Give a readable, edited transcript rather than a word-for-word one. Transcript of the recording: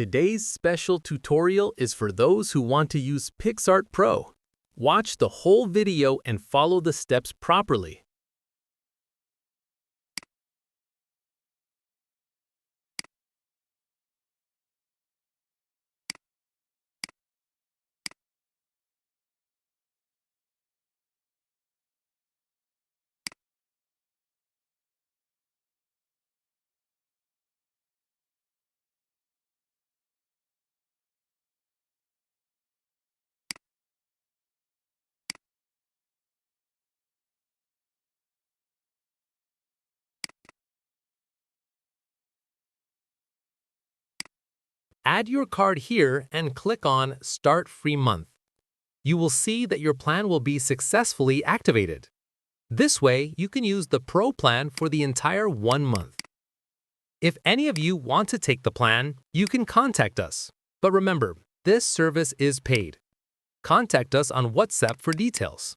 Today's special tutorial is for those who want to use Picsart Pro. Watch the whole video and follow the steps properly. Add your card here and click on Start Free Month. You will see that your plan will be successfully activated. This way, you can use the Pro plan for the entire 1 month. If any of you want to take the plan, you can contact us. But remember, this service is paid. Contact us on WhatsApp for details.